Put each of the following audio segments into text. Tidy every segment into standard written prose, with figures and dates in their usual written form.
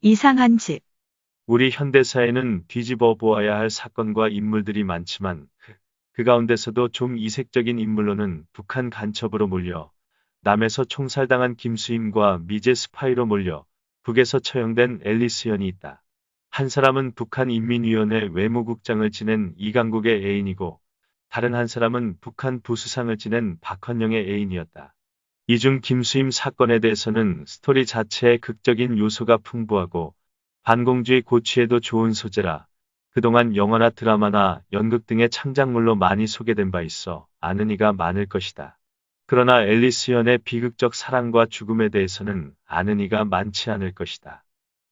이상한 집. 우리 현대사회는 뒤집어 보아야 할 사건과 인물들이 많지만 그 가운데서도 좀 이색적인 인물로는 북한 간첩으로 몰려 남에서 총살당한 김수임과 미제 스파이로 몰려 북에서 처형된 앨리스연이 있다. 한 사람은 북한인민위원회 외무국장을 지낸 이강국의 애인이고 다른 한 사람은 북한 부수상을 지낸 박헌영의 애인이었다. 이 중 김수임 사건에 대해서는 스토리 자체에 극적인 요소가 풍부하고 반공주의 고취에도 좋은 소재라 그동안 영화나 드라마나 연극 등의 창작물로 많이 소개된 바 있어 아는 이가 많을 것이다. 그러나 앨리스 연의 비극적 사랑과 죽음에 대해서는 아는 이가 많지 않을 것이다.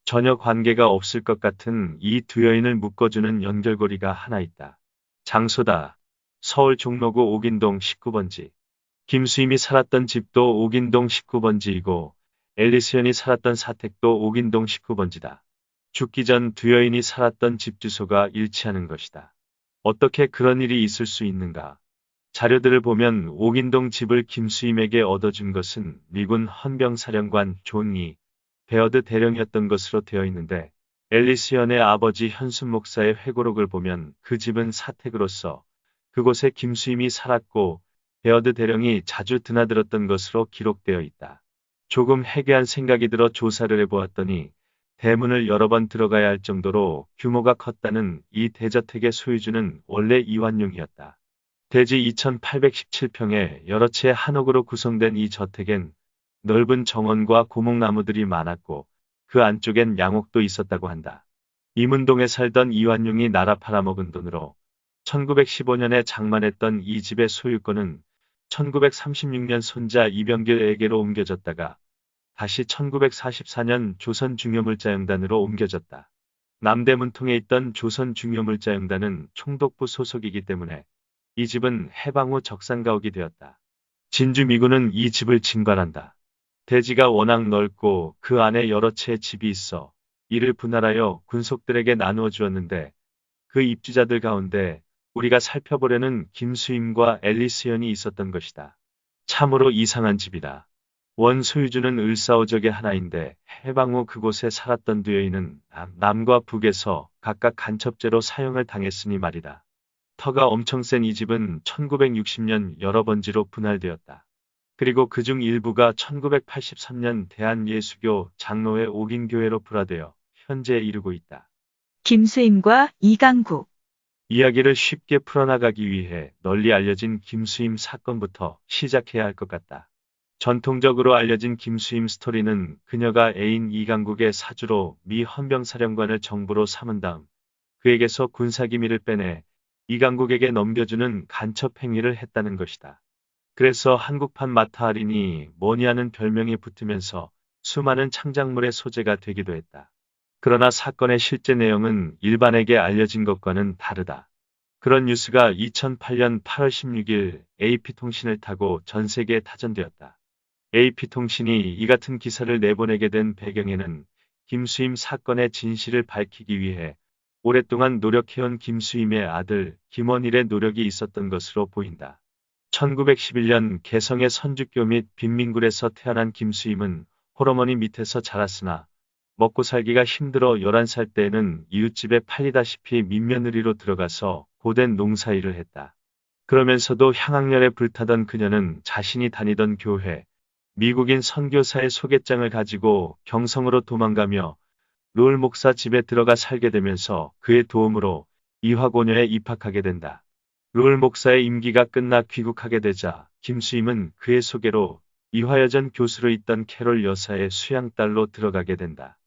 전혀 관계가 없을 것 같은 이 두 여인을 묶어주는 연결고리가 하나 있다. 장소다. 서울 종로구 옥인동 19번지. 김수임이 살았던 집도 옥인동 19번지이고 앨리스연이 살았던 사택도 옥인동 19번지다. 죽기 전 두 여인이 살았던 집 주소가 일치하는 것이다. 어떻게 그런 일이 있을 수 있는가? 자료들을 보면 옥인동 집을 김수임에게 얻어준 것은 미군 헌병사령관 존 베어드 대령이었던 것으로 되어 있는데 앨리스연의 아버지 현순 목사의 회고록을 보면 그 집은 사택으로서 그곳에 김수임이 살았고 베어드 대령이 자주 드나들었던 것으로 기록되어 있다. 조금 해괴한 생각이 들어 조사를 해보았더니 대문을 여러 번 들어가야 할 정도로 규모가 컸다는 이 대저택의 소유주는 원래 이완용이었다. 대지 2817평에 여러 채 한옥으로 구성된 이 저택엔 넓은 정원과 고목나무들이 많았고 그 안쪽엔 양옥도 있었다고 한다. 이문동에 살던 이완용이 나라 팔아먹은 돈으로 1915년에 장만했던 이 집의 소유권은 1936년 손자 이병길에게로 옮겨졌다가 다시 1944년 조선중요물자영단으로 옮겨졌다. 남대문통에 있던 조선중요물자영단은 총독부 소속이기 때문에 이 집은 해방 후 적산가옥이 되었다. 진주미군은 이 집을 징발한다. 대지가 워낙 넓고 그 안에 여러 채의 집이 있어 이를 분할하여 군속들에게 나누어 주었는데 그 입주자들 가운데 우리가 살펴보려는 김수임과 앨리스연이 있었던 것이다. 참으로 이상한 집이다. 원 소유주는 을사오적의 하나인데 해방 후 그곳에 살았던 두 여인은 남과 북에서 각각 간첩죄로 사형을 당했으니 말이다. 터가 엄청 센 이 집은 1960년 여러 번지로 분할되었다. 그리고 그중 일부가 1983년 대한예수교 장로회 옥인교회로 불화되어 현재에 이르고 있다. 김수임과 이강국. 이야기를 쉽게 풀어나가기 위해 널리 알려진 김수임 사건부터 시작해야 할 것 같다. 전통적으로 알려진 김수임 스토리는 그녀가 애인 이강국의 사주로 미 헌병사령관을 정부로 삼은 다음 그에게서 군사기밀을 빼내 이강국에게 넘겨주는 간첩 행위를 했다는 것이다. 그래서 한국판 마타아린이 뭐니하는 별명이 붙으면서 수많은 창작물의 소재가 되기도 했다. 그러나 사건의 실제 내용은 일반에게 알려진 것과는 다르다. 그런 뉴스가 2008년 8월 16일 AP통신을 타고 전 세계에 타전되었다. AP통신이 이 같은 기사를 내보내게 된 배경에는 김수임 사건의 진실을 밝히기 위해 오랫동안 노력해온 김수임의 아들 김원일의 노력이 있었던 것으로 보인다. 1911년 개성의 선주교 및 빈민굴에서 태어난 김수임은 홀어머니 밑에서 자랐으나 먹고 살기가 힘들어 11살 때에는 이웃집에 팔리다시피 민며느리로 들어가서 고된 농사일을 했다. 그러면서도 향학열에 불타던 그녀는 자신이 다니던 교회, 미국인 선교사의 소개장을 가지고 경성으로 도망가며 롤 목사 집에 들어가 살게 되면서 그의 도움으로 이화고녀에 입학하게 된다. 롤 목사의 임기가 끝나 귀국하게 되자 김수임은 그의 소개로 이화여전 교수로 있던 캐롤 여사의 수양딸로 들어가게 된다.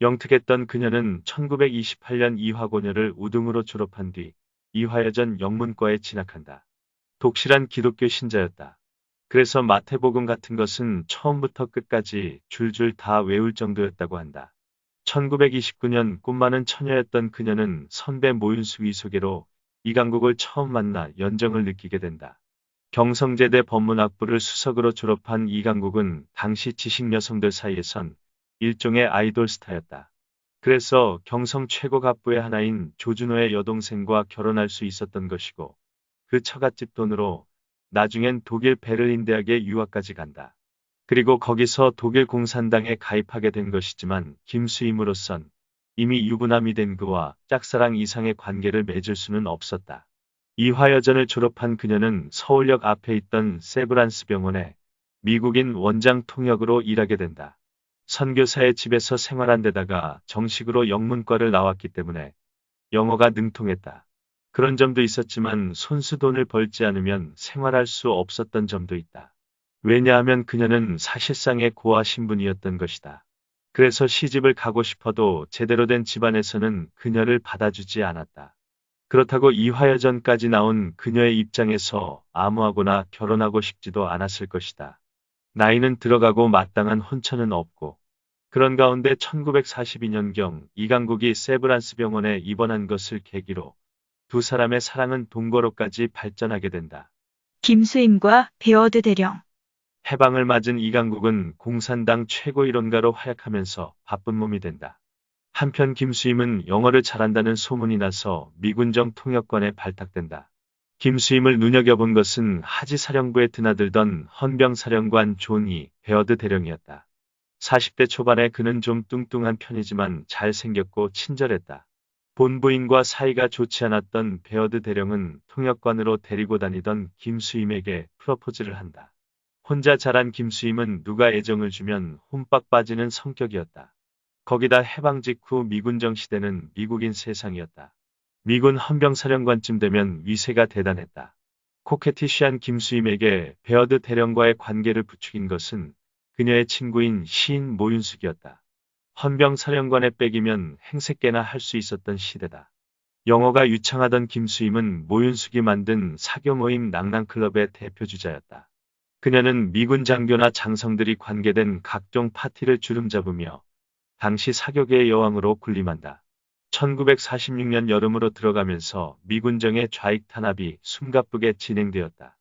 영특했던 그녀는 1928년 이화고녀를 우등으로 졸업한 뒤 이화여전 영문과에 진학한다. 독실한 기독교 신자였다. 그래서 마태복음 같은 것은 처음부터 끝까지 줄줄 다 외울 정도였다고 한다. 1929년 꿈 많은 처녀였던 그녀는 선배 모윤숙의 소개로 이강국을 처음 만나 연정을 느끼게 된다. 경성제대 법문학부를 수석으로 졸업한 이강국은 당시 지식 여성들 사이에선 일종의 아이돌 스타였다. 그래서 경성 최고 갑부의 하나인 조준호의 여동생과 결혼할 수 있었던 것이고 그 처갓집 돈으로 나중엔 독일 베를린 대학에 유학까지 간다. 그리고 거기서 독일 공산당에 가입하게 된 것이지만 김수임으로선 이미 유부남이 된 그와 짝사랑 이상의 관계를 맺을 수는 없었다. 이화여전을 졸업한 그녀는 서울역 앞에 있던 세브란스 병원에 미국인 원장 통역으로 일하게 된다. 선교사의 집에서 생활한 데다가 정식으로 영문과를 나왔기 때문에 영어가 능통했다. 그런 점도 있었지만 손수 돈을 벌지 않으면 생활할 수 없었던 점도 있다. 왜냐하면 그녀는 사실상의 고아 신분이었던 것이다. 그래서 시집을 가고 싶어도 제대로 된 집안에서는 그녀를 받아주지 않았다. 그렇다고 이화여전까지 나온 그녀의 입장에서 아무하고나 결혼하고 싶지도 않았을 것이다. 나이는 들어가고 마땅한 혼처는 없고. 그런 가운데 1942년경 이강국이 세브란스 병원에 입원한 것을 계기로 두 사람의 사랑은 동거로까지 발전하게 된다. 김수임과 베어드 대령. 해방을 맞은 이강국은 공산당 최고위원가로 활약하면서 바쁜 몸이 된다. 한편 김수임은 영어를 잘한다는 소문이 나서 미군정 통역관에 발탁된다. 김수임을 눈여겨본 것은 하지사령부에 드나들던 헌병사령관 존이 베어드 대령이었다. 40대 초반에 그는 좀 뚱뚱한 편이지만 잘생겼고 친절했다. 본부인과 사이가 좋지 않았던 베어드 대령은 통역관으로 데리고 다니던 김수임에게 프러포즈를 한다. 혼자 자란 김수임은 누가 애정을 주면 홈빡 빠지는 성격이었다. 거기다 해방 직후 미군정 시대는 미국인 세상이었다. 미군 헌병사령관쯤 되면 위세가 대단했다. 코케티시한 김수임에게 베어드 대령과의 관계를 부추긴 것은 그녀의 친구인 시인 모윤숙이었다. 헌병사령관에 빼기면 행색계나 할 수 있었던 시대다. 영어가 유창하던 김수임은 모윤숙이 만든 사교 모임 낭낭클럽의 대표주자였다. 그녀는 미군 장교나 장성들이 관계된 각종 파티를 주름잡으며 당시 사교계의 여왕으로 군림한다. 1946년 여름으로 들어가면서 미군정의 좌익 탄압이 숨가쁘게 진행되었다.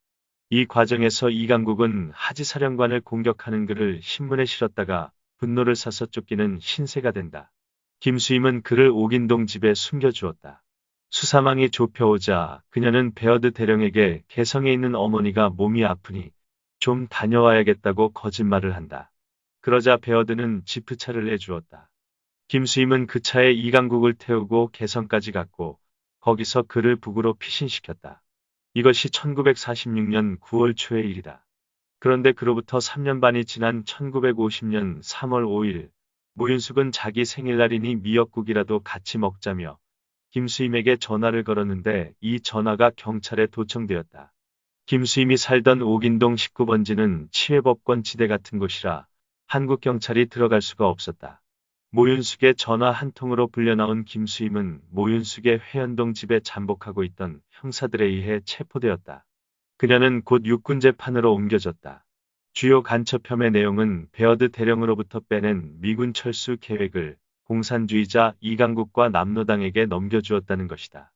이 과정에서 이강국은 하지사령관을 공격하는 글을 신문에 실었다가 분노를 사서 쫓기는 신세가 된다. 김수임은 그를 옥인동 집에 숨겨주었다. 수사망이 좁혀오자 그녀는 베어드 대령에게 개성에 있는 어머니가 몸이 아프니 좀 다녀와야겠다고 거짓말을 한다. 그러자 베어드는 지프차를 내주었다. 김수임은 그 차에 이강국을 태우고 개성까지 갔고 거기서 그를 북으로 피신시켰다. 이것이 1946년 9월 초의 일이다. 그런데 그로부터 3년 반이 지난 1950년 3월 5일 모윤숙은 자기 생일날이니 미역국이라도 같이 먹자며 김수임에게 전화를 걸었는데 이 전화가 경찰에 도청되었다. 김수임이 살던 옥인동 19번지는 치외법권 지대 같은 곳이라 한국 경찰이 들어갈 수가 없었다. 모윤숙의 전화 한 통으로 불려나온 김수임은 모윤숙의 회현동 집에 잠복하고 있던 형사들에 의해 체포되었다. 그녀는 곧 육군재판으로 옮겨졌다. 주요 간첩 혐의 내용은 베어드 대령으로부터 빼낸 미군 철수 계획을 공산주의자 이강국과 남로당에게 넘겨주었다는 것이다.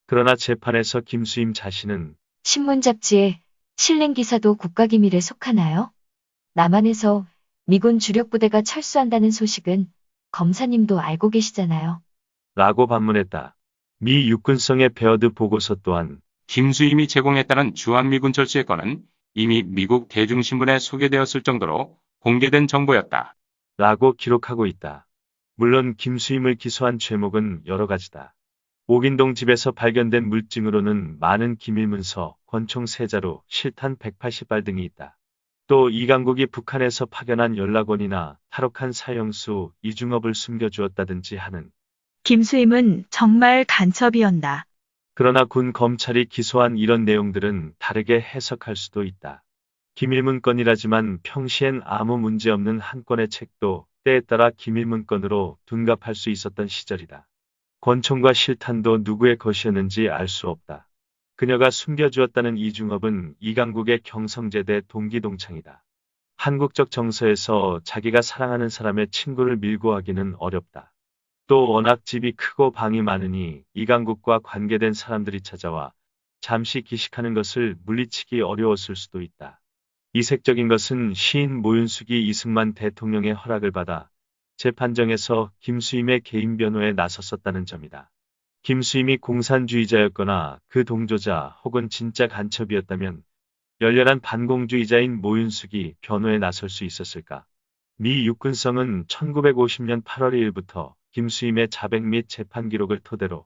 그러나 재판에서 김수임 자신은 신문 잡지에 실린 기사도 국가기밀에 속하나요? 남한에서 미군 주력 부대가 철수한다는 소식은 검사님도 알고 계시잖아요. 라고 반문했다. 미 육군성의 베어드 보고서 또한 김수임이 제공했다는 주한미군 철수의 건은 이미 미국 대중신문에 소개되었을 정도로 공개된 정보였다. 라고 기록하고 있다. 물론 김수임을 기소한 죄목은 여러 가지다. 옥인동 집에서 발견된 물증으로는 많은 기밀문서, 권총 3자루, 실탄 180발 등이 있다. 또 이강국이 북한에서 파견한 연락원이나 탈옥한 사형수, 이중업을 숨겨주었다든지 하는. 김수임은 정말 간첩이었나. 그러나 군 검찰이 기소한 이런 내용들은 다르게 해석할 수도 있다. 기밀문건이라지만 평시엔 아무 문제 없는 한 권의 책도 때에 따라 기밀문건으로 둔갑할 수 있었던 시절이다. 권총과 실탄도 누구의 것이었는지 알 수 없다. 그녀가 숨겨주었다는 이중업은 이강국의 경성제대 동기동창이다. 한국적 정서에서 자기가 사랑하는 사람의 친구를 밀고 하기는 어렵다. 또 워낙 집이 크고 방이 많으니 이강국과 관계된 사람들이 찾아와 잠시 기식하는 것을 물리치기 어려웠을 수도 있다. 이색적인 것은 시인 모윤숙이 이승만 대통령의 허락을 받아 재판정에서 김수임의 개인 변호에 나섰었다는 점이다. 김수임이 공산주의자였거나 그 동조자 혹은 진짜 간첩이었다면 열렬한 반공주의자인 모윤숙이 변호에 나설 수 있었을까? 미 육군성은 1950년 8월 2일부터 김수임의 자백 및 재판 기록을 토대로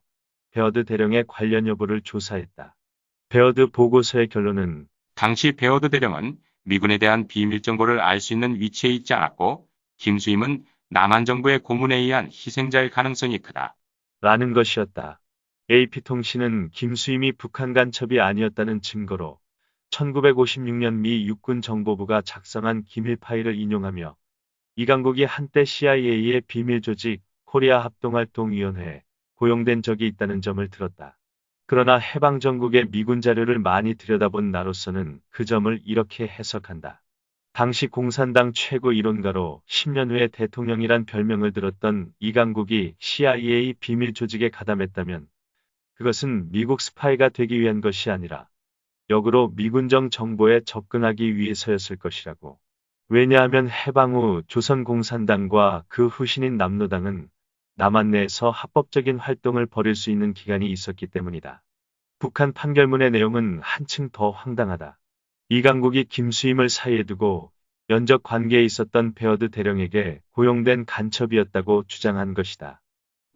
베어드 대령의 관련 여부를 조사했다. 베어드 보고서의 결론은 당시 베어드 대령은 미군에 대한 비밀 정보를 알 수 있는 위치에 있지 않았고 김수임은 남한 정부의 고문에 의한 희생자일 가능성이 크다. 라는 것이었다. AP통신은 김수임이 북한 간첩이 아니었다는 증거로 1956년 미 육군 정보부가 작성한 기밀 파일을 인용하며 이강국이 한때 CIA의 비밀 조직 코리아 합동활동위원회에 고용된 적이 있다는 점을 들었다. 그러나 해방전국의 미군 자료를 많이 들여다본 나로서는 그 점을 이렇게 해석한다. 당시 공산당 최고 이론가로 10년 후에 대통령이란 별명을 들었던 이강국이 CIA 비밀 조직에 가담했다면 그것은 미국 스파이가 되기 위한 것이 아니라 역으로 미군정 정보에 접근하기 위해서였을 것이라고. 왜냐하면 해방 후 조선공산당과 그 후신인 남로당은 남한 내에서 합법적인 활동을 벌일 수 있는 기간이 있었기 때문이다. 북한 판결문의 내용은 한층 더 황당하다. 이강국이 김수임을 사이에 두고 연적 관계에 있었던 베어드 대령에게 고용된 간첩이었다고 주장한 것이다.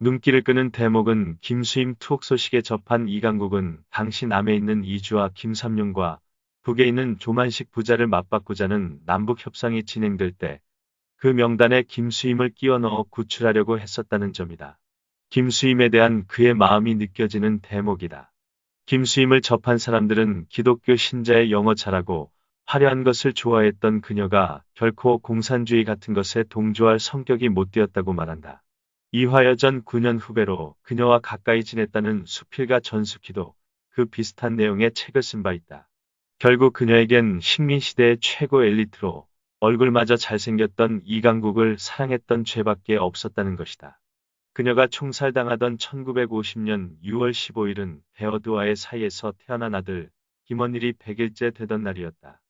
눈길을 끄는 대목은 김수임 투옥 소식에 접한 이강국은 당시 남해 있는 이주와 김삼룡과 북에 있는 조만식 부자를 맞바꾸자는 남북 협상이 진행될 때 그 명단에 김수임을 끼워 넣어 구출하려고 했었다는 점이다. 김수임에 대한 그의 마음이 느껴지는 대목이다. 김수임을 접한 사람들은 기독교 신자의 영어 잘하고 화려한 것을 좋아했던 그녀가 결코 공산주의 같은 것에 동조할 성격이 못 되었다고 말한다. 이화여 전 9년 후배로 그녀와 가까이 지냈다는 수필가 전숙희도 그 비슷한 내용의 책을 쓴 바 있다. 결국 그녀에겐 식민시대의 최고 엘리트로 얼굴마저 잘생겼던 이강국을 사랑했던 죄밖에 없었다는 것이다. 그녀가 총살당하던 1950년 6월 15일은 베어드와의 사이에서 태어난 아들 김원일이 100일째 되던 날이었다.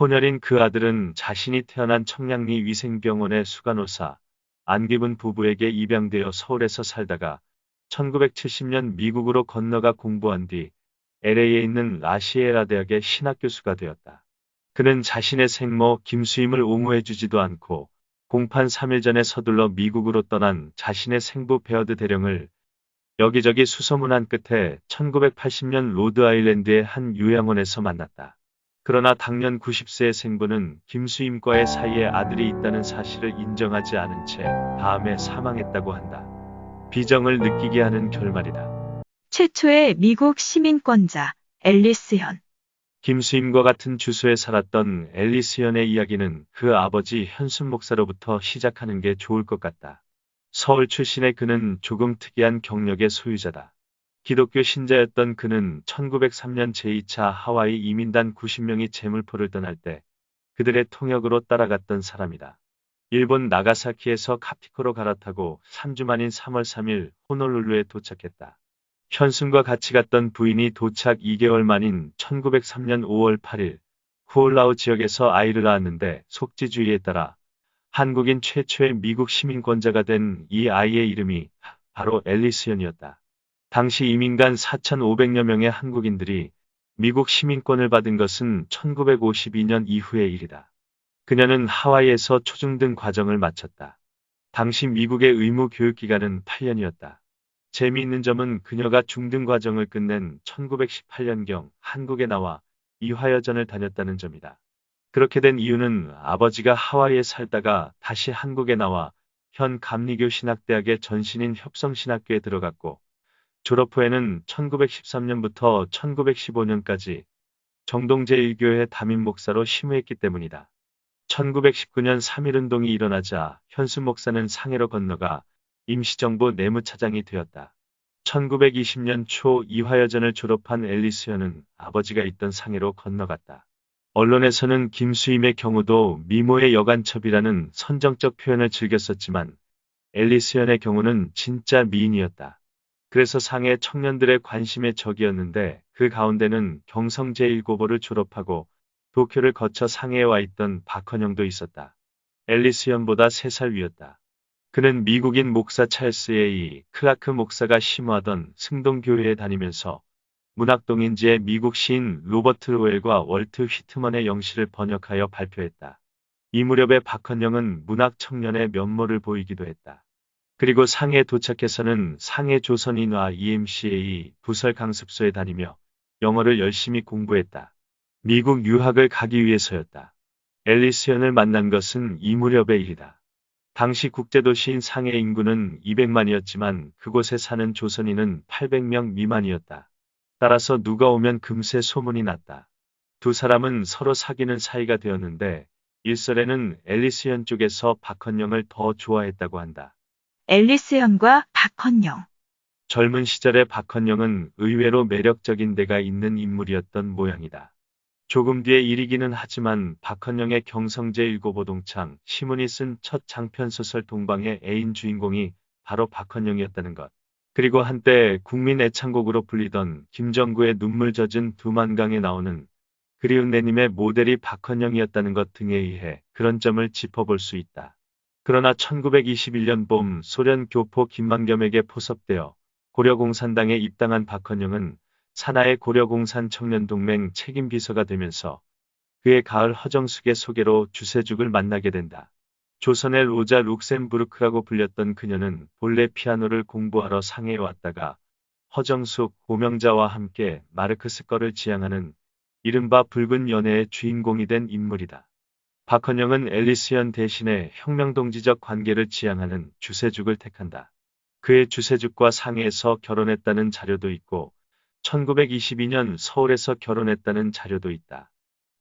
혼혈인 그 아들은 자신이 태어난 청량리 위생병원의 수간호사 안기분 부부에게 입양되어 서울에서 살다가 1970년 미국으로 건너가 공부한 뒤 LA에 있는 라시에라 대학의 신학교수가 되었다. 그는 자신의 생모 김수임을 옹호해주지도 않고 공판 3일 전에 서둘러 미국으로 떠난 자신의 생부 베어드 대령을 여기저기 수소문한 끝에 1980년 로드아일랜드의 한 요양원에서 만났다. 그러나 당년 90세의 생부는 김수임과의 사이에 아들이 있다는 사실을 인정하지 않은 채 다음에 사망했다고 한다. 비정을 느끼게 하는 결말이다. 최초의 미국 시민권자 앨리스 현. 김수임과 같은 주소에 살았던 앨리스 현의 이야기는 그 아버지 현순 목사로부터 시작하는 게 좋을 것 같다. 서울 출신의 그는 조금 특이한 경력의 소유자다. 기독교 신자였던 그는 1903년 제2차 하와이 이민단 90명이 제물포를 떠날 때 그들의 통역으로 따라갔던 사람이다. 일본 나가사키에서 카피코로 갈아타고 3주 만인 3월 3일 호놀룰루에 도착했다. 현순과 같이 갔던 부인이 도착 2개월 만인 1903년 5월 8일 후올라우 지역에서 아이를 낳았는데 속지주의에 따라 한국인 최초의 미국 시민권자가 된 이 아이의 이름이 바로 앨리스 현이었다. 당시 이민간 4,500여 명의 한국인들이 미국 시민권을 받은 것은 1952년 이후의 일이다. 그녀는 하와이에서 초중등 과정을 마쳤다. 당시 미국의 의무 교육기간은 8년이었다. 재미있는 점은 그녀가 중등 과정을 끝낸 1918년경 한국에 나와 이화여전을 다녔다는 점이다. 그렇게 된 이유는 아버지가 하와이에 살다가 다시 한국에 나와 현 감리교 신학대학의 전신인 협성신학교에 들어갔고 졸업 후에는 1913년부터 1915년까지 정동제1교회 담임 목사로 심우했기 때문이다. 1919년 3.1운동이 일어나자 현순 목사는 상해로 건너가 임시정부 내무차장이 되었다. 1920년 초 이화여전을 졸업한 앨리스 현은 아버지가 있던 상해로 건너갔다. 언론에서는 김수임의 경우도 미모의 여간첩이라는 선정적 표현을 즐겼었지만 앨리스 현의 경우는 진짜 미인이었다. 그래서 상해 청년들의 관심의 적이었는데 그 가운데는 경성 제1고보를 졸업하고 도쿄를 거쳐 상해에 와 있던 박헌영도 있었다. 앨리스 현보다 3살 위였다. 그는 미국인 목사 찰스 A. 클라크 목사가 심우하던 승동교회에 다니면서 문학동인지의 미국 시인 로버트 로웰과 월트 휘트먼의 영시를 번역하여 발표했다. 이 무렵에 박헌영은 문학 청년의 면모를 보이기도 했다. 그리고 상해에 도착해서는 상해 조선인화 EMCA 부설 강습소에 다니며 영어를 열심히 공부했다. 미국 유학을 가기 위해서였다. 앨리스연을 만난 것은 이 무렵의 일이다. 당시 국제도시인 상해 인구는 200만이었지만 그곳에 사는 조선인은 800명 미만이었다. 따라서 누가 오면 금세 소문이 났다. 두 사람은 서로 사귀는 사이가 되었는데 일설에는 앨리스연 쪽에서 박헌영을 더 좋아했다고 한다. 앨리스연과 박헌영. 젊은 시절의 박헌영은 의외로 매력적인 데가 있는 인물이었던 모양이다. 조금 뒤의 일이기는 하지만 박헌영의 경성제 일고보동창 시문이 쓴 첫 장편소설 동방의 애인 주인공이 바로 박헌영이었다는 것. 그리고 한때 국민 애창곡으로 불리던 김정구의 눈물 젖은 두만강에 나오는 그리운 내님의 모델이 박헌영이었다는 것 등에 의해 그런 점을 짚어볼 수 있다. 그러나 1921년 봄 소련 교포 김만겸에게 포섭되어 고려공산당에 입당한 박헌영은 산하의 고려공산 청년동맹 책임비서가 되면서 그의 가을 허정숙의 소개로 주세죽을 만나게 된다. 조선의 로자 룩셈부르크라고 불렸던 그녀는 본래 피아노를 공부하러 상해에 왔다가 허정숙, 고명자와 함께 마르크스 거를 지향하는 이른바 붉은 연애의 주인공이 된 인물이다. 박헌영은 앨리스연 대신에 혁명동지적 관계를 지향하는 주세죽을 택한다. 그의 주세죽과 상해에서 결혼했다는 자료도 있고 1922년 서울에서 결혼했다는 자료도 있다.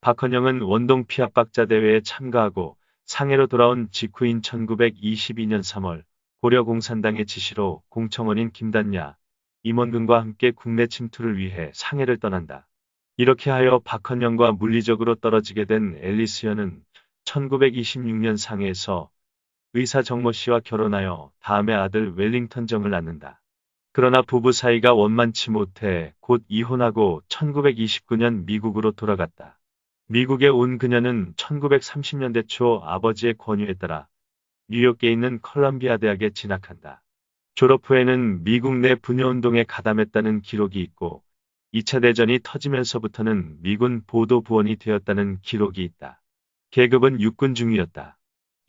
박헌영은 원동 피아박자 대회에 참가하고 상해로 돌아온 직후인 1922년 3월 고려공산당의 지시로 공청원인 김단야, 임원근과 함께 국내 침투를 위해 상해를 떠난다. 이렇게 하여 박헌영과 물리적으로 떨어지게 된 앨리스연은 1926년 상해에서 의사 정모 씨와 결혼하여 다음에 아들 웰링턴 정을 낳는다. 그러나 부부 사이가 원만치 못해 곧 이혼하고 1929년 미국으로 돌아갔다. 미국에 온 그녀는 1930년대 초 아버지의 권유에 따라 뉴욕에 있는 컬럼비아 대학에 진학한다. 졸업 후에는 미국 내 분여운동에 가담했다는 기록이 있고 2차 대전이 터지면서부터는 미군 보도부원이 되었다는 기록이 있다. 계급은 육군 중위였다.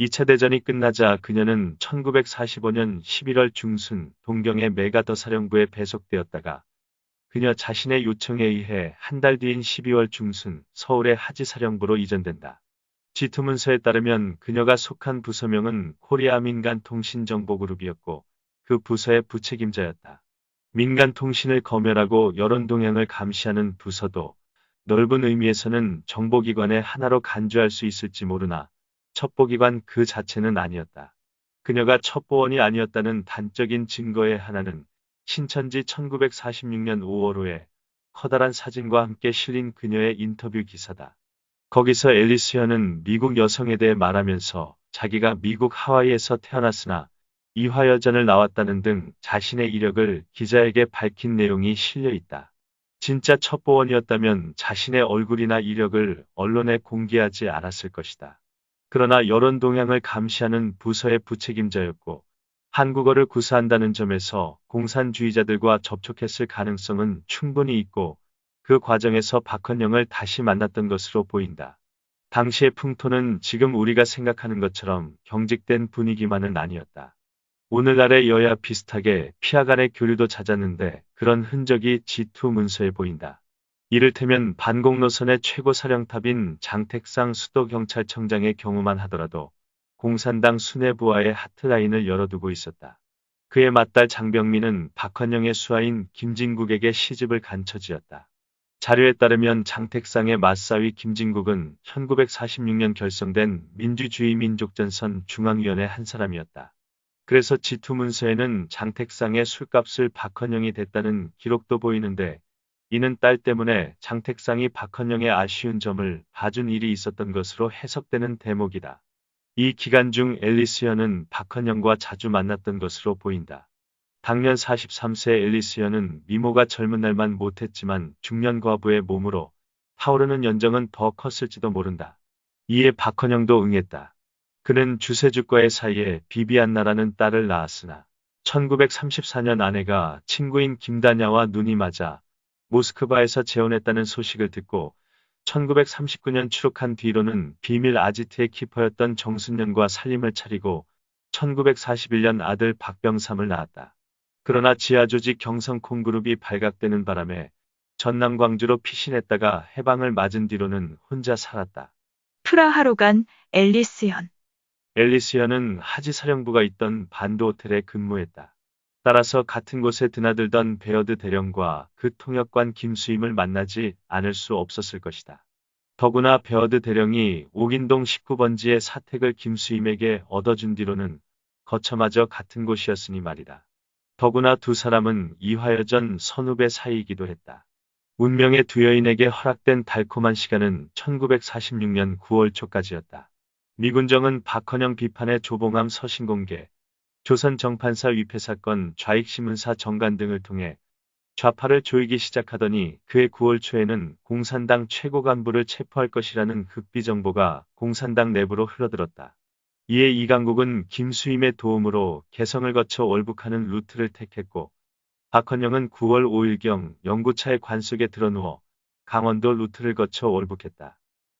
2차 대전이 끝나자 그녀는 1945년 11월 중순 동경의 메가더 사령부에 배속되었다가 그녀 자신의 요청에 의해 한 달 뒤인 12월 중순 서울의 하지사령부로 이전된다. 지투문서에 따르면 그녀가 속한 부서명은 코리아 민간통신정보그룹이었고 그 부서의 부책임자였다. 민간통신을 검열하고 여론동향을 감시하는 부서도 넓은 의미에서는 정보기관의 하나로 간주할 수 있을지 모르나 첩보기관 그 자체는 아니었다. 그녀가 첩보원이 아니었다는 단적인 증거의 하나는 신천지 1946년 5월호에 커다란 사진과 함께 실린 그녀의 인터뷰 기사다. 거기서 앨리스연은 미국 여성에 대해 말하면서 자기가 미국 하와이에서 태어났으나 이화여전을 나왔다는 등 자신의 이력을 기자에게 밝힌 내용이 실려 있다. 진짜 첩보원이었다면 자신의 얼굴이나 이력을 언론에 공개하지 않았을 것이다. 그러나 여론 동향을 감시하는 부서의 부책임자였고 한국어를 구사한다는 점에서 공산주의자들과 접촉했을 가능성은 충분히 있고 그 과정에서 박헌영을 다시 만났던 것으로 보인다. 당시의 풍토는 지금 우리가 생각하는 것처럼 경직된 분위기만은 아니었다. 오늘날의 여야 비슷하게 피하 간의 교류도 잦았는데 그런 흔적이 G2 문서에 보인다. 이를테면 반공노선의 최고 사령탑인 장택상 수도경찰청장의 경우만 하더라도 공산당 수뇌부와의 하트라인을 열어두고 있었다. 그의 맏딸 장병민은 박헌영의 수하인 김진국에게 시집을 간 처지였다. 자료에 따르면 장택상의 맞사위 김진국은 1946년 결성된 민주주의민족전선 중앙위원회 한 사람이었다. 그래서 G2 문서에는 장택상의 술값을 박헌영이 댔다는 기록도 보이는데 이는 딸 때문에 장택상이 박헌영의 아쉬운 점을 봐준 일이 있었던 것으로 해석되는 대목이다. 이 기간 중 앨리스연은 박헌영과 자주 만났던 것으로 보인다. 당년 43세 앨리스연은 미모가 젊은 날만 못했지만 중년 과부의 몸으로 타오르는 연정은 더 컸을지도 모른다. 이에 박헌영도 응했다. 그는 주세죽과의 사이에 비비안나라는 딸을 낳았으나 1934년 아내가 친구인 김다냐와 눈이 맞아 모스크바에서 재혼했다는 소식을 듣고 1939년 출국한 뒤로는 비밀 아지트의 키퍼였던 정순년과 살림을 차리고 1941년 아들 박병삼을 낳았다. 그러나 지하조직 경성콩그룹이 발각되는 바람에 전남 광주로 피신했다가 해방을 맞은 뒤로는 혼자 살았다. 프라하로 간 앨리스현. 앨리스현은 하지 사령부가 있던 반도 호텔에 근무했다. 따라서 같은 곳에 드나들던 베어드 대령과 그 통역관 김수임을 만나지 않을 수 없었을 것이다. 더구나 베어드 대령이 옥인동 19번지의 사택을 김수임에게 얻어준 뒤로는 거처마저 같은 곳이었으니 말이다. 더구나 두 사람은 이화여전 선후배 사이이기도 했다. 운명의 두 여인에게 허락된 달콤한 시간은 1946년 9월 초까지였다. 미군정은 박헌영 비판의 조봉암 서신 공개, 조선 정판사 위패 사건, 좌익신문사 정간 등을 통해 좌파를 조이기 시작하더니 그해 9월 초에는 공산당 최고 간부를 체포할 것이라는 극비 정보가 공산당 내부로 흘러들었다. 이에 이강국은 김수임의 도움으로 개성을 거쳐 월북하는 루트를 택했고 박헌영은 9월 5일경 영구차의 관속에 들어누워 강원도 루트를 거쳐 월북했다.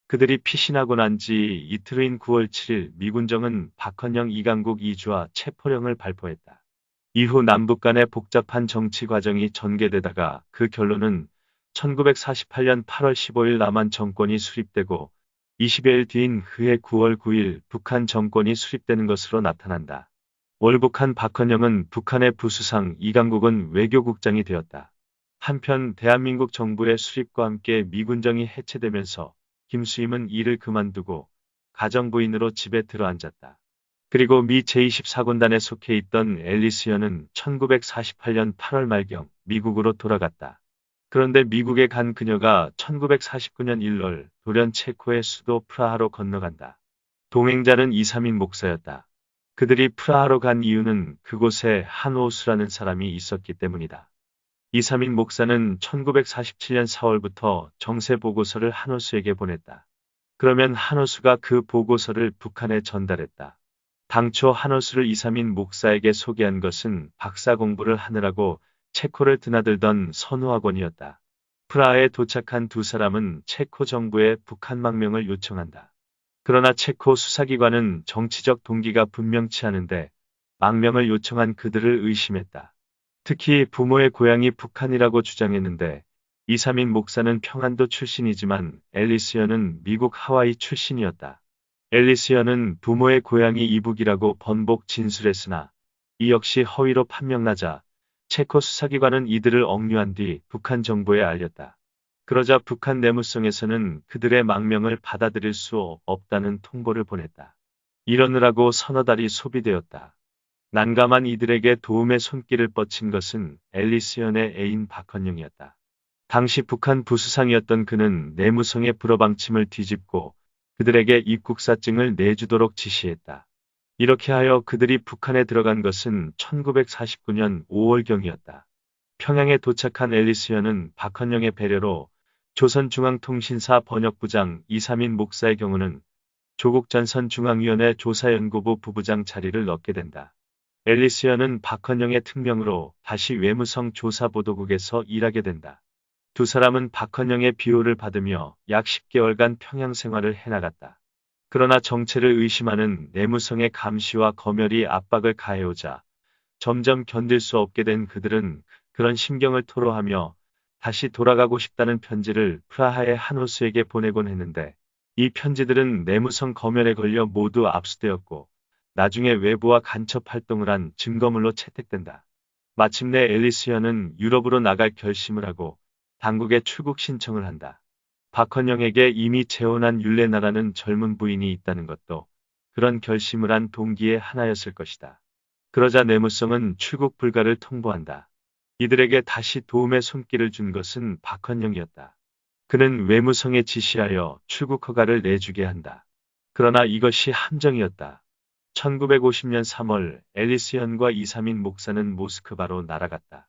그들이 피신하고 난 지 이틀 후인 9월 7일 미군정은 박헌영, 이강국, 이주와 체포령을 발표했다. 이후 남북 간의 복잡한 정치 과정이 전개되다가 그 결론은 1948년 8월 15일 남한 정권이 수립되고 20여일 뒤인 그해 9월 9일 북한 정권이 수립되는 것으로 나타난다. 월북한 박헌영은 북한의 부수상, 이강국은 외교국장이 되었다. 한편 대한민국 정부의 수립과 함께 미군정이 해체되면서 김수임은 일을 그만두고 가정부인으로 집에 들어앉았다. 그리고 미 제24군단에 속해 있던 앨리스현은 1948년 8월 말경 미국으로 돌아갔다. 그런데 미국에 간 그녀가 1949년 1월 돌연 체코의 수도 프라하로 건너간다. 동행자는 이삼인 목사였다. 그들이 프라하로 간 이유는 그곳에 한오수라는 사람이 있었기 때문이다. 이삼인 목사는 1947년 4월부터 정세 보고서를 한오수에게 보냈다. 그러면 한오수가 그 보고서를 북한에 전달했다. 당초 한오수를 이삼인 목사에게 소개한 것은 박사 공부를 하느라고 체코를 드나들던 선우학원이었다. 프라하에 도착한 두 사람은 체코 정부에 북한 망명을 요청한다. 그러나 체코 수사기관은 정치적 동기가 분명치 않은데 망명을 요청한 그들을 의심했다. 특히 부모의 고향이 북한이라고 주장했는데 이삼인 목사는 평안도 출신이지만 앨리스현은 미국 하와이 출신이었다. 앨리스현은 부모의 고향이 이북이라고 번복 진술했으나 이 역시 허위로 판명나자 체코 수사기관은 이들을 억류한 뒤 북한 정부에 알렸다. 그러자 북한 내무성에서는 그들의 망명을 받아들일 수 없다는 통보를 보냈다. 이러느라고 서너 달이 소비되었다. 난감한 이들에게 도움의 손길을 뻗친 것은 앨리스현의 애인 박헌영이었다. 당시 북한 부수상이었던 그는 내무성의 불어방침을 뒤집고 그들에게 입국사증을 내주도록 지시했다. 이렇게 하여 그들이 북한에 들어간 것은 1949년 5월경이었다. 평양에 도착한 앨리스현은 박헌영의 배려로 조선중앙통신사 번역부장 이삼인 목사의 경우는 조국전선 중앙위원회 조사연구부 부부장 자리를 얻게 된다. 앨리스현은 박헌영의 특명으로 다시 외무성 조사보도국에서 일하게 된다. 두 사람은 박헌영의 비호를 받으며 약 10개월간 평양 생활을 해나갔다. 그러나 정체를 의심하는 내무성의 감시와 검열이 압박을 가해오자 점점 견딜 수 없게 된 그들은 그런 심경을 토로하며 다시 돌아가고 싶다는 편지를 프라하의 한오수에게 보내곤 했는데 이 편지들은 내무성 검열에 걸려 모두 압수되었고 나중에 외부와 간첩 활동을 한 증거물로 채택된다. 마침내 앨리스현은 유럽으로 나갈 결심을 하고 당국에 출국 신청을 한다. 박헌영에게 이미 재혼한 율레나라는 젊은 부인이 있다는 것도 그런 결심을 한 동기의 하나였을 것이다. 그러자 내무성은 출국 불가를 통보한다. 이들에게 다시 도움의 손길을 준 것은 박헌영이었다. 그는 외무성에 지시하여 출국 허가를 내주게 한다. 그러나 이것이 함정이었다. 1950년 3월 앨리스현과 이삼인 목사는 모스크바로 날아갔다.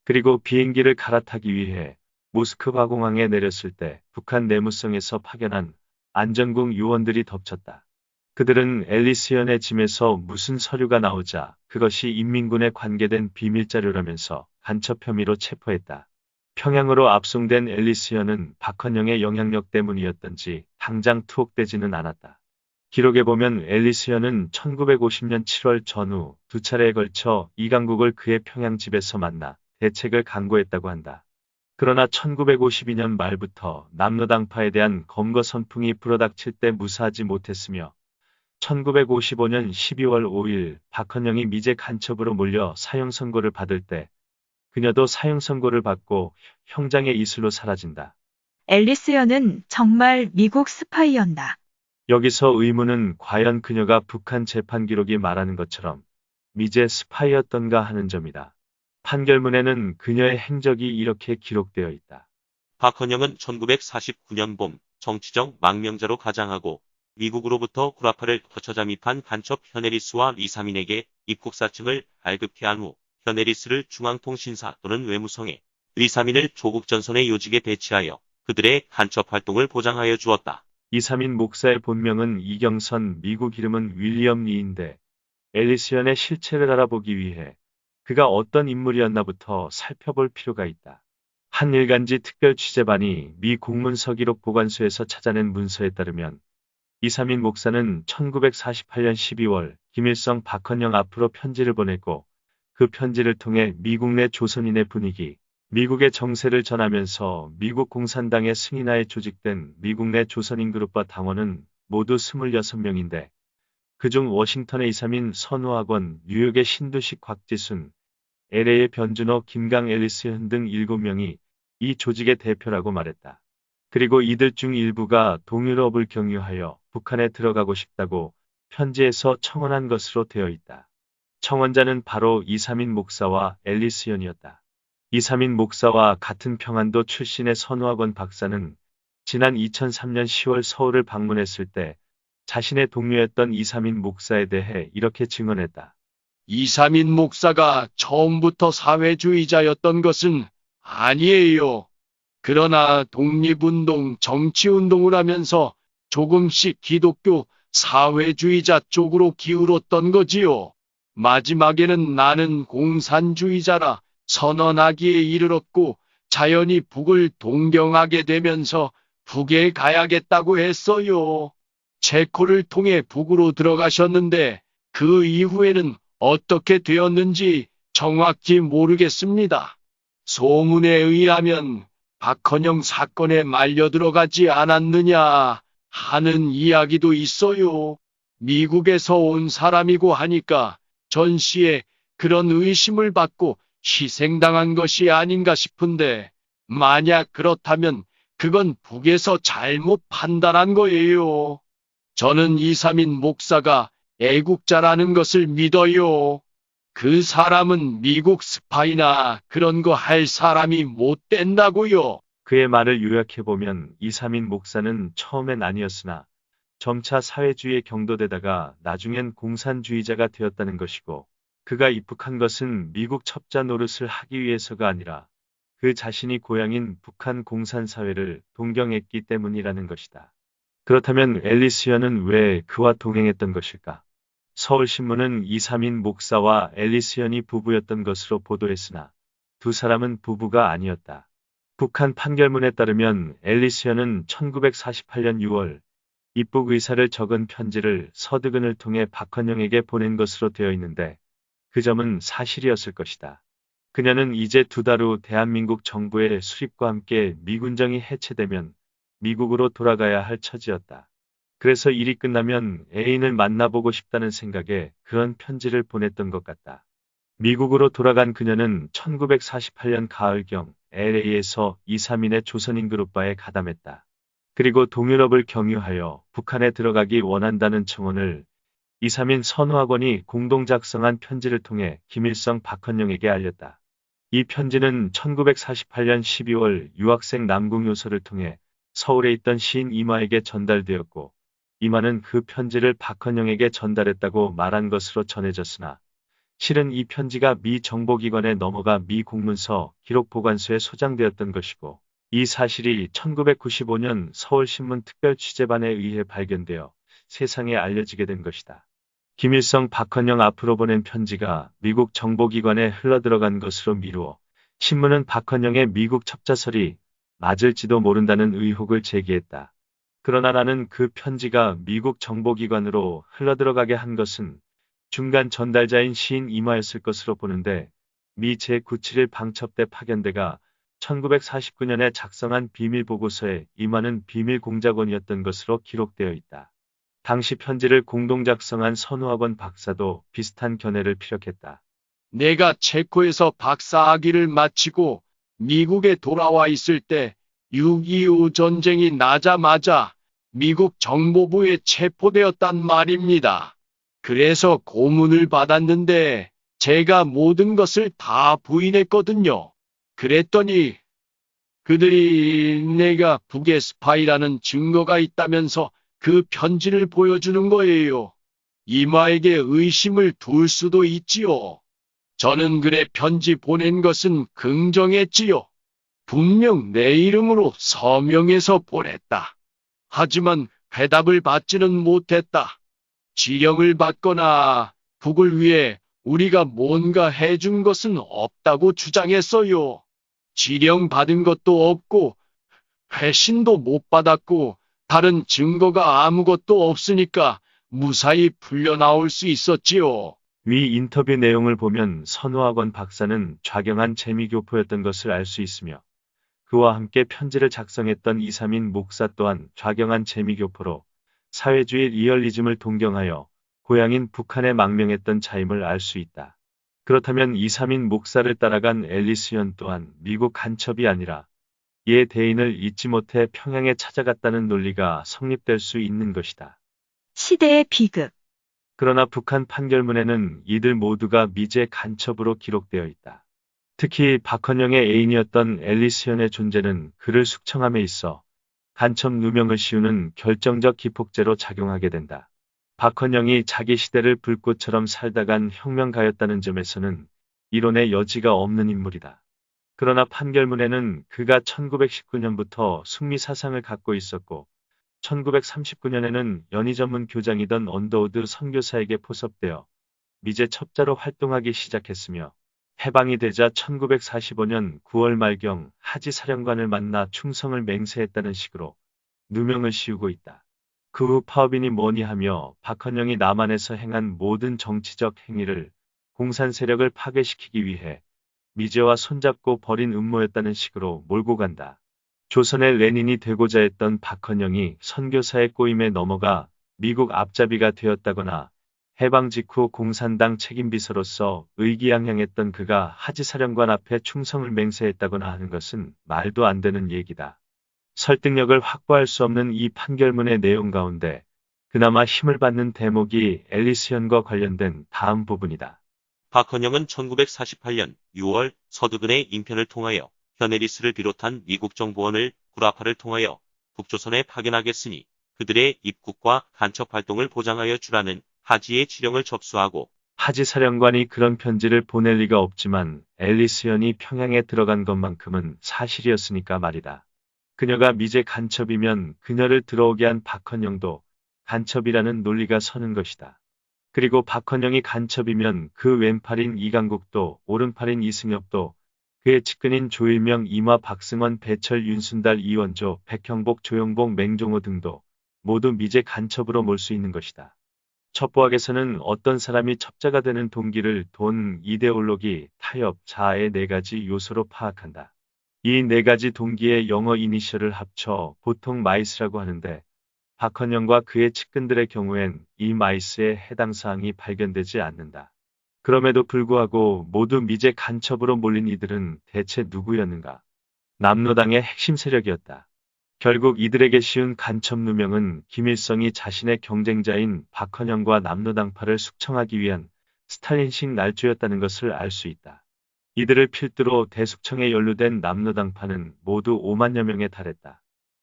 그리고 비행기를 갈아타기 위해 모스크바 공항에 내렸을 때 북한 내무성에서 파견한 안전궁 요원들이 덮쳤다. 그들은 앨리스현의 짐에서 무슨 서류가 나오자 그것이 인민군에 관계된 비밀자료라면서 간첩 혐의로 체포했다. 평양으로 압송된 앨리스연은 박헌영의 영향력 때문이었던지 당장 투옥되지는 않았다. 기록에 보면 앨리스연은 1950년 7월 전후 두 차례에 걸쳐 이강국을 그의 평양 집에서 만나 대책을 강구했다고 한다. 그러나 1952년 말부터 남로당파에 대한 검거 선풍이 불어닥칠 때 무사하지 못했으며 1955년 12월 5일 박헌영이 미제 간첩으로 몰려 사형 선고를 받을 때 그녀도 사형 선고를 받고 형장의 이슬로 사라진다. 앨리스연은 정말 미국 스파이였나? 여기서 의문은 과연 그녀가 북한 재판 기록이 말하는 것처럼 미제 스파이였던가 하는 점이다. 판결문에는 그녀의 행적이 이렇게 기록되어 있다. 박헌영은 1949년 봄 정치적 망명자로 가장하고 미국으로부터 구라파를 거쳐 잠입한 간첩 현에리스와 리사민에게 입국사증을 발급케 한 후 현에리스를 중앙통신사 또는 외무성에, 리사민을 조국전선의 요직에 배치하여 그들의 간첩 활동을 보장하여 주었다. 이삼인 목사의 본명은 이경선, 미국 이름은 윌리엄 리인데 앨리스연의 실체를 알아보기 위해 그가 어떤 인물이었나부터 살펴볼 필요가 있다. 한 일간지 특별 취재반이 미 공문서기록 보관소에서 찾아낸 문서에 따르면 이삼인 목사는 1948년 12월 김일성 박헌영 앞으로 편지를 보냈고 그 편지를 통해 미국 내 조선인의 분위기, 미국의 정세를 전하면서 미국 공산당의 승인하에 조직된 미국 내 조선인 그룹과 당원은 모두 26명인데 그중 워싱턴의 이삼인 선우학원, 뉴욕의 신두식 곽지순, LA의 변준호, 김강 앨리스현 등 7명이 이 조직의 대표라고 말했다. 그리고 이들 중 일부가 동유럽을 경유하여 북한에 들어가고 싶다고 편지에서 청원한 것으로 되어 있다. 청원자는 바로 이삼인 목사와 앨리스현이었다. 이삼인 목사와 같은 평안도 출신의 선우학원 박사는 지난 2003년 10월 서울을 방문했을 때 자신의 동료였던 이삼인 목사에 대해 이렇게 증언했다. 이삼인 목사가 처음부터 사회주의자였던 것은 아니에요. 그러나 독립운동, 정치운동을 하면서 조금씩 기독교 사회주의자 쪽으로 기울었던 거지요. 마지막에는 나는 공산주의자라 선언하기에 이르렀고 자연히 북을 동경하게 되면서 북에 가야겠다고 했어요. 체코를 통해 북으로 들어가셨는데 그 이후에는 어떻게 되었는지 정확히 모르겠습니다. 소문에 의하면 박헌영 사건에 말려 들어가지 않았느냐 하는 이야기도 있어요. 미국에서 온 사람이고 하니까 전시에 그런 의심을 받고 희생당한 것이 아닌가 싶은데 만약 그렇다면 그건 북에서 잘못 판단한 거예요. 저는 이삼인 목사가 애국자라는 것을 믿어요. 그 사람은 미국 스파이나 그런 거 할 사람이 못 된다고요. 그의 말을 요약해보면 이삼인 목사는 처음엔 아니었으나 점차 사회주의에 경도되다가 나중엔 공산주의자가 되었다는 것이고 그가 입국한 것은 미국 첩자 노릇을 하기 위해서가 아니라 그 자신이 고향인 북한 공산사회를 동경했기 때문이라는 것이다. 그렇다면 앨리스연은 왜 그와 동행했던 것일까? 서울신문은 이삼인 목사와 앨리스연이 부부였던 것으로 보도했으나 두 사람은 부부가 아니었다. 북한 판결문에 따르면 앨리스연은 1948년 6월 입국 의사를 적은 편지를 서득은을 통해 박헌영에게 보낸 것으로 되어 있는데 그 점은 사실이었을 것이다. 그녀는 이제 2달 후 대한민국 정부의 수립과 함께 미군정이 해체되면 미국으로 돌아가야 할 처지였다. 그래서 일이 끝나면 애인을 만나보고 싶다는 생각에 그런 편지를 보냈던 것 같다. 미국으로 돌아간 그녀는 1948년 가을경 LA에서 이삼인의 조선인 그룹바에 가담했다. 그리고 동유럽을 경유하여 북한에 들어가기 원한다는 청원을 이삼인 선우학원이 공동 작성한 편지를 통해 김일성 박헌영에게 알렸다. 이 편지는 1948년 12월 유학생 남궁요서를 통해 서울에 있던 시인 이마에게 전달되었고 이마는 그 편지를 박헌영에게 전달했다고 말한 것으로 전해졌으나 실은 이 편지가 미 정보기관에 넘어가 미 공문서 기록보관소에 소장되었던 것이고 이 사실이 1995년 서울신문 특별취재반에 의해 발견되어 세상에 알려지게 된 것이다. 김일성 박헌영 앞으로 보낸 편지가 미국 정보기관에 흘러들어간 것으로 미루어 신문은 박헌영의 미국 첩자설이 맞을지도 모른다는 의혹을 제기했다. 그러나 나는 그 편지가 미국 정보기관으로 흘러들어가게 한 것은 중간 전달자인 시인 이마였을 것으로 보는데, 미 제97일 방첩대 파견대가 1949년에 작성한 비밀보고서에 이마는 비밀공작원이었던 것으로 기록되어 있다. 당시 편지를 공동 작성한 선우학원 박사도 비슷한 견해를 피력했다. 내가 체코에서 박사학위를 마치고 미국에 돌아와 있을 때 6.25 전쟁이 나자마자 미국 정보부에 체포되었단 말입니다. 그래서 고문을 받았는데 제가 모든 것을 다 부인했거든요. 그랬더니 그들이 내가 북의 스파이라는 증거가 있다면서 그 편지를 보여주는 거예요. 이마에게 의심을 둘 수도 있지요. 저는 그래 편지 보낸 것은 긍정했지요. 분명 내 이름으로 서명해서 보냈다. 하지만 회답을 받지는 못했다. 지령을 받거나 북을 위해 우리가 뭔가 해준 것은 없다고 주장했어요. 지령 받은 것도 없고 회신도 못 받았고 다른 증거가 아무것도 없으니까 무사히 풀려나올 수 있었지요. 위 인터뷰 내용을 보면 선우학원 박사는 좌경한 재미교포였던 것을 알 수 있으며, 그와 함께 편지를 작성했던 이삼인 목사 또한 좌경한 재미교포로 사회주의 리얼리즘을 동경하여 고향인 북한에 망명했던 자임을 알 수 있다. 그렇다면 이삼인 목사를 따라간 앨리스 현 또한 미국 간첩이 아니라 이에 대인을 잊지 못해 평양에 찾아갔다는 논리가 성립될 수 있는 것이다. 시대의 비극. 그러나 북한 판결문에는 이들 모두가 미제 간첩으로 기록되어 있다. 특히 박헌영의 애인이었던 앨리스 현의 존재는 그를 숙청함에 있어 간첩 누명을 씌우는 결정적 기폭제로 작용하게 된다. 박헌영이 자기 시대를 불꽃처럼 살다간 혁명가였다는 점에서는 이론의 여지가 없는 인물이다. 그러나 판결문에는 그가 1919년부터 숙미 사상을 갖고 있었고 1939년에는 연희 전문 교장이던 언더우드 선교사에게 포섭되어 미제 첩자로 활동하기 시작했으며, 해방이 되자 1945년 9월 말경 하지 사령관을 만나 충성을 맹세했다는 식으로 누명을 씌우고 있다. 그 후 파업이니 뭐니 하며 박헌영이 남한에서 행한 모든 정치적 행위를 공산 세력을 파괴시키기 위해 미제와 손잡고 벌인 음모였다는 식으로 몰고 간다. 조선의 레닌이 되고자 했던 박헌영이 선교사의 꼬임에 넘어가 미국 앞잡이가 되었다거나 해방 직후 공산당 책임비서로서 의기양양했던 그가 하지사령관 앞에 충성을 맹세했다거나 하는 것은 말도 안 되는 얘기다. 설득력을 확보할 수 없는 이 판결문의 내용 가운데 그나마 힘을 받는 대목이 앨리스 현과 관련된 다음 부분이다. 박헌영은 1948년 6월 서두근의 인편을 통하여 현에리스를 비롯한 미국 정보원을 구라파를 통하여 북조선에 파견하겠으니 그들의 입국과 간첩 활동을 보장하여 주라는 하지의 지령을 접수하고, 하지 사령관이 그런 편지를 보낼 리가 없지만 앨리스 현이 평양에 들어간 것만큼은 사실이었으니까 말이다. 그녀가 미제 간첩이면 그녀를 들어오게 한 박헌영도 간첩이라는 논리가 서는 것이다. 그리고 박헌영이 간첩이면 그 왼팔인 이강국도 오른팔인 이승엽도 그의 측근인 조일명, 이마, 박승원, 배철, 윤순달, 이원조, 백형복, 조용복, 맹종호 등도 모두 미제 간첩으로 몰 수 있는 것이다. 첩보학에서는 어떤 사람이 첩자가 되는 동기를 돈, 이데올로기, 타협, 자아의 네 가지 요소로 파악한다. 이 네 가지 동기의 영어 이니셜을 합쳐 보통 마이스라고 하는데, 박헌영과 그의 측근들의 경우엔 이 마이스에 해당 사항이 발견되지 않는다. 그럼에도 불구하고 모두 미제 간첩으로 몰린 이들은 대체 누구였는가? 남로당의 핵심 세력이었다. 결국 이들에게 씌운 간첩 누명은 김일성이 자신의 경쟁자인 박헌영과 남로당파를 숙청하기 위한 스탈린식 날조였다는 것을 알 수 있다. 이들을 필두로 대숙청에 연루된 남로당파는 모두 5만여 명에 달했다.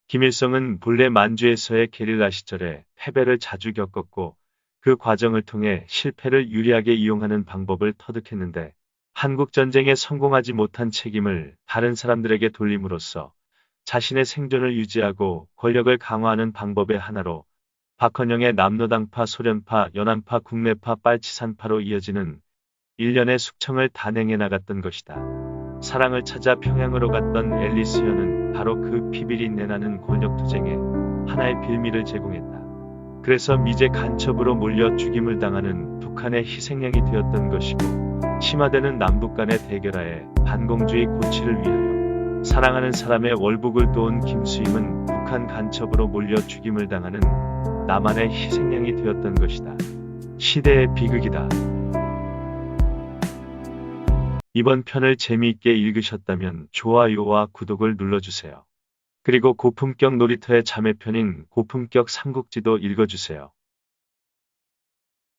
김일성은 본래 만주에서의 게릴라 시절에 패배를 자주 겪었고 그 과정을 통해 실패를 유리하게 이용하는 방법을 터득했는데, 한국전쟁에 성공하지 못한 책임을 다른 사람들에게 돌림으로써 자신의 생존을 유지하고 권력을 강화하는 방법의 하나로 박헌영의 남로당파, 소련파, 연안파, 국내파, 빨치산파로 이어지는 일련의 숙청을 단행해 나갔던 것이다. 사랑을 찾아 평양으로 갔던 앨리스여는 바로 그 피비리 내나는 권력투쟁에 하나의 빌미를 제공했다. 그래서 미제 간첩으로 몰려 죽임을 당하는 북한의 희생양이 되었던 것이고, 심화되는 남북 간의 대결하에 반공주의 고치를 위하여 사랑하는 사람의 월북을 도운 김수임은 북한 간첩으로 몰려 죽임을 당하는 남한의 희생양이 되었던 것이다. 시대의 비극이다. 이번 편을 재미있게 읽으셨다면 좋아요와 구독을 눌러주세요. 그리고 고품격 놀이터의 자매편인 고품격 삼국지도 읽어주세요.